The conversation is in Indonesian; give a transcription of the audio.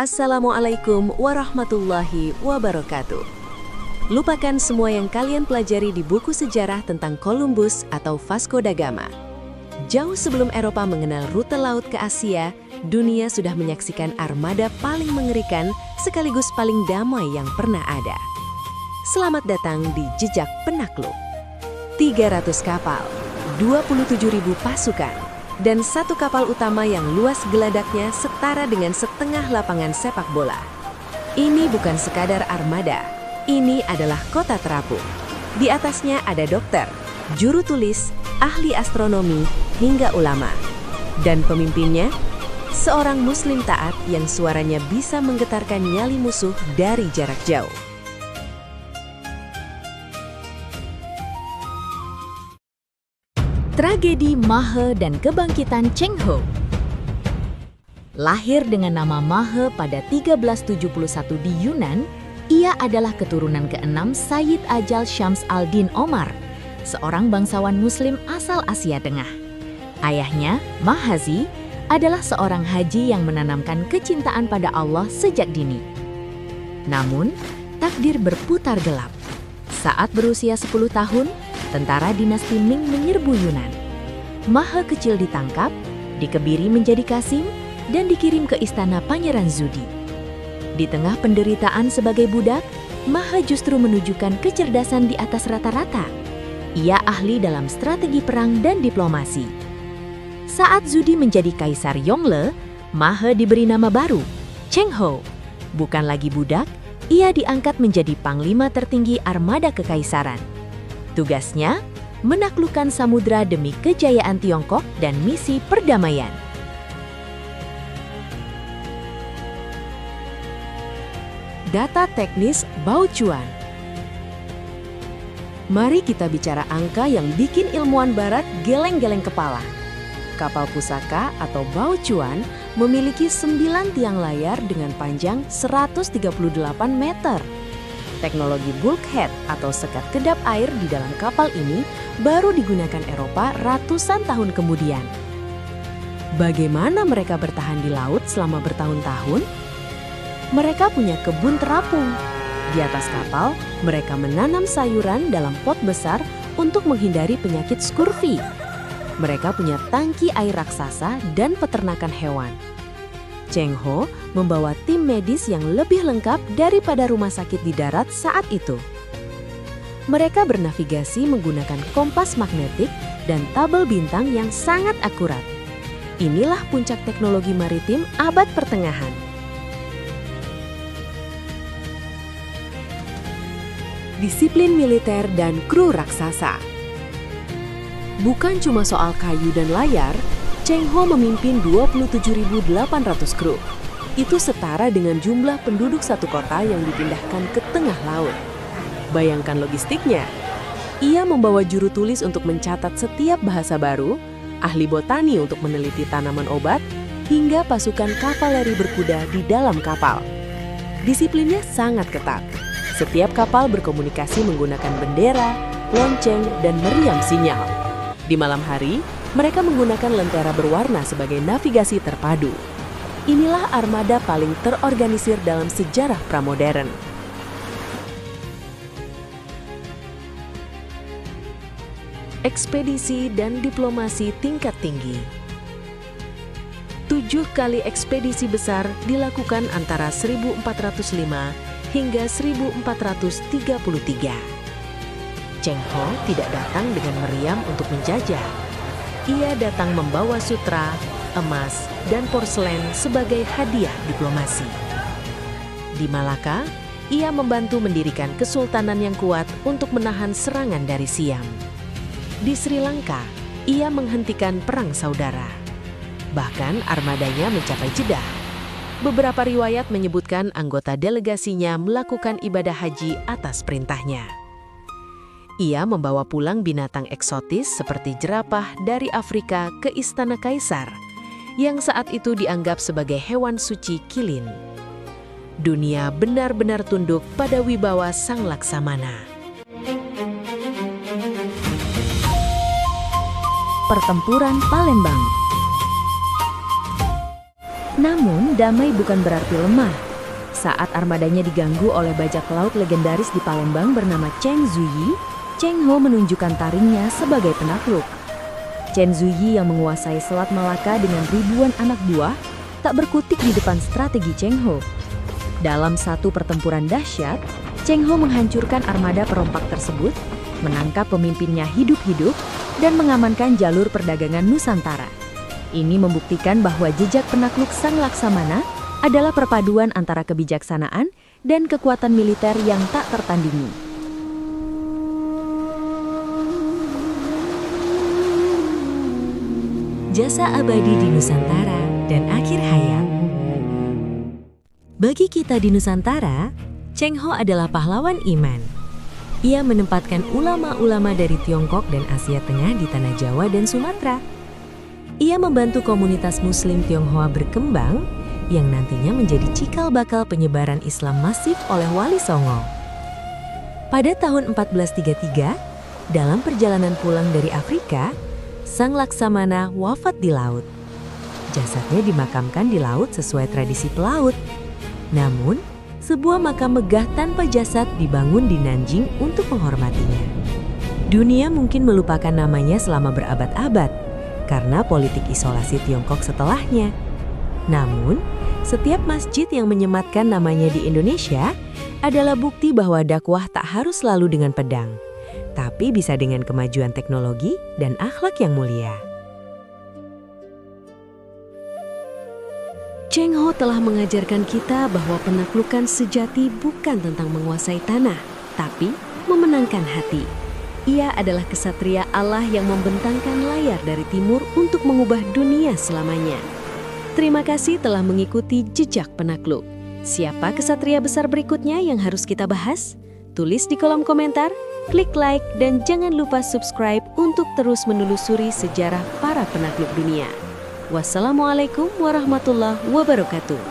Assalamualaikum warahmatullahi wabarakatuh. Lupakan semua yang kalian pelajari di buku sejarah tentang Columbus atau Vasco da Gama. Jauh sebelum Eropa mengenal rute laut ke Asia, dunia sudah menyaksikan armada paling mengerikan sekaligus paling damai yang pernah ada. Selamat datang di Jejak Penakluk. 300 kapal, 27.000 pasukan, dan satu kapal utama yang luas geladaknya setara dengan setengah lapangan sepak bola. Ini bukan sekadar armada, ini adalah kota terapung. Di atasnya ada dokter, juru tulis, ahli astronomi, hingga ulama. Dan pemimpinnya, seorang muslim taat yang suaranya bisa menggetarkan nyali musuh dari jarak jauh. Tragedi Mahe dan kebangkitan Cheng Ho. Lahir dengan nama Mahe pada 1371 di Yunan, ia adalah keturunan ke-6 Sayyid Ajal Syams al-Din Omar, seorang bangsawan Muslim asal Asia Tengah. Ayahnya, Mahazi, adalah seorang haji yang menanamkan kecintaan pada Allah sejak dini. Namun, takdir berputar gelap. Saat berusia 10 tahun, tentara dinasti Ming menyerbu Yunan. Mahe kecil ditangkap, dikebiri menjadi kasim, dan dikirim ke istana Pangeran Zudi. Di tengah penderitaan sebagai budak, Mahe justru menunjukkan kecerdasan di atas rata-rata. Ia ahli dalam strategi perang dan diplomasi. Saat Zudi menjadi Kaisar Yongle, Mahe diberi nama baru, Cheng Ho. Bukan lagi budak, ia diangkat menjadi panglima tertinggi armada kekaisaran. Tugasnya, menaklukkan samudra demi kejayaan Tiongkok dan misi perdamaian. Data teknis Baochuan. Mari kita bicara angka yang bikin ilmuwan barat geleng-geleng kepala. Kapal pusaka atau Baochuan memiliki 9 tiang layar dengan panjang 138 meter. Teknologi bulkhead atau sekat kedap air di dalam kapal ini baru digunakan Eropa ratusan tahun kemudian. Bagaimana mereka bertahan di laut selama bertahun-tahun? Mereka punya kebun terapung. Di atas kapal, mereka menanam sayuran dalam pot besar untuk menghindari penyakit scurvy. Mereka punya tangki air raksasa dan peternakan hewan. Cheng Ho membawa tim medis yang lebih lengkap daripada rumah sakit di darat saat itu. Mereka bernavigasi menggunakan kompas magnetik dan tabel bintang yang sangat akurat. Inilah puncak teknologi maritim abad pertengahan. Disiplin militer dan kru raksasa. Bukan cuma soal kayu dan layar, Cheng Ho memimpin 27.800 kru. Itu setara dengan jumlah penduduk satu kota yang dipindahkan ke tengah laut. Bayangkan logistiknya. Ia membawa juru tulis untuk mencatat setiap bahasa baru, ahli botani untuk meneliti tanaman obat, hingga pasukan kavaleri berkuda di dalam kapal. Disiplinnya sangat ketat. Setiap kapal berkomunikasi menggunakan bendera, lonceng, dan meriam sinyal. Di malam hari, mereka menggunakan lentera berwarna sebagai navigasi terpadu. Inilah armada paling terorganisir dalam sejarah pramodern. Ekspedisi dan diplomasi tingkat tinggi. 7 kali ekspedisi besar dilakukan antara 1405 hingga 1433. Cheng Ho tidak datang dengan meriam untuk menjajah. Ia datang membawa sutra, emas, dan porselen sebagai hadiah diplomasi. Di Malaka, ia membantu mendirikan kesultanan yang kuat untuk menahan serangan dari Siam. Di Sri Lanka, ia menghentikan perang saudara. Bahkan armadanya mencapai Jeddah. Beberapa riwayat menyebutkan anggota delegasinya melakukan ibadah haji atas perintahnya. Ia membawa pulang binatang eksotis seperti jerapah dari Afrika ke Istana Kaisar, yang saat itu dianggap sebagai hewan suci Qilin. Dunia benar-benar tunduk pada wibawa Sang Laksamana. Pertempuran Palembang. Namun, damai bukan berarti lemah. Saat armadanya diganggu oleh bajak laut legendaris di Palembang bernama Cheng Zuyi, Cheng Ho menunjukkan taringnya sebagai penakluk. Chen Zuyi yang menguasai Selat Malaka dengan ribuan anak buah tak berkutik di depan strategi Cheng Ho. Dalam satu pertempuran dahsyat, Cheng Ho menghancurkan armada perompak tersebut, menangkap pemimpinnya hidup-hidup, dan mengamankan jalur perdagangan Nusantara. Ini membuktikan bahwa jejak penakluk Sang Laksamana adalah perpaduan antara kebijaksanaan dan kekuatan militer yang tak tertandingi. Jasa abadi di Nusantara dan akhir hayat. Bagi kita di Nusantara, Cheng Ho adalah pahlawan iman. Ia menempatkan ulama-ulama dari Tiongkok dan Asia Tengah di Tanah Jawa dan Sumatera. Ia membantu komunitas Muslim Tionghoa berkembang yang nantinya menjadi cikal bakal penyebaran Islam masif oleh Wali Songo. Pada tahun 1433, dalam perjalanan pulang dari Afrika, Sang Laksamana wafat di laut. Jasadnya dimakamkan di laut sesuai tradisi pelaut. Namun, sebuah makam megah tanpa jasad dibangun di Nanjing untuk menghormatinya. Dunia mungkin melupakan namanya selama berabad-abad karena politik isolasi Tiongkok setelahnya. Namun, setiap masjid yang menyematkan namanya di Indonesia adalah bukti bahwa dakwah tak harus selalu dengan pedang, tapi bisa dengan kemajuan teknologi dan akhlak yang mulia. Cheng Ho telah mengajarkan kita bahwa penaklukan sejati bukan tentang menguasai tanah, tapi memenangkan hati. Ia adalah kesatria Allah yang membentangkan layar dari timur untuk mengubah dunia selamanya. Terima kasih telah mengikuti Jejak Penakluk. Siapa kesatria besar berikutnya yang harus kita bahas? Tulis di kolom komentar, klik like, dan jangan lupa subscribe untuk terus menelusuri sejarah para penakluk dunia. Wassalamualaikum warahmatullahi wabarakatuh.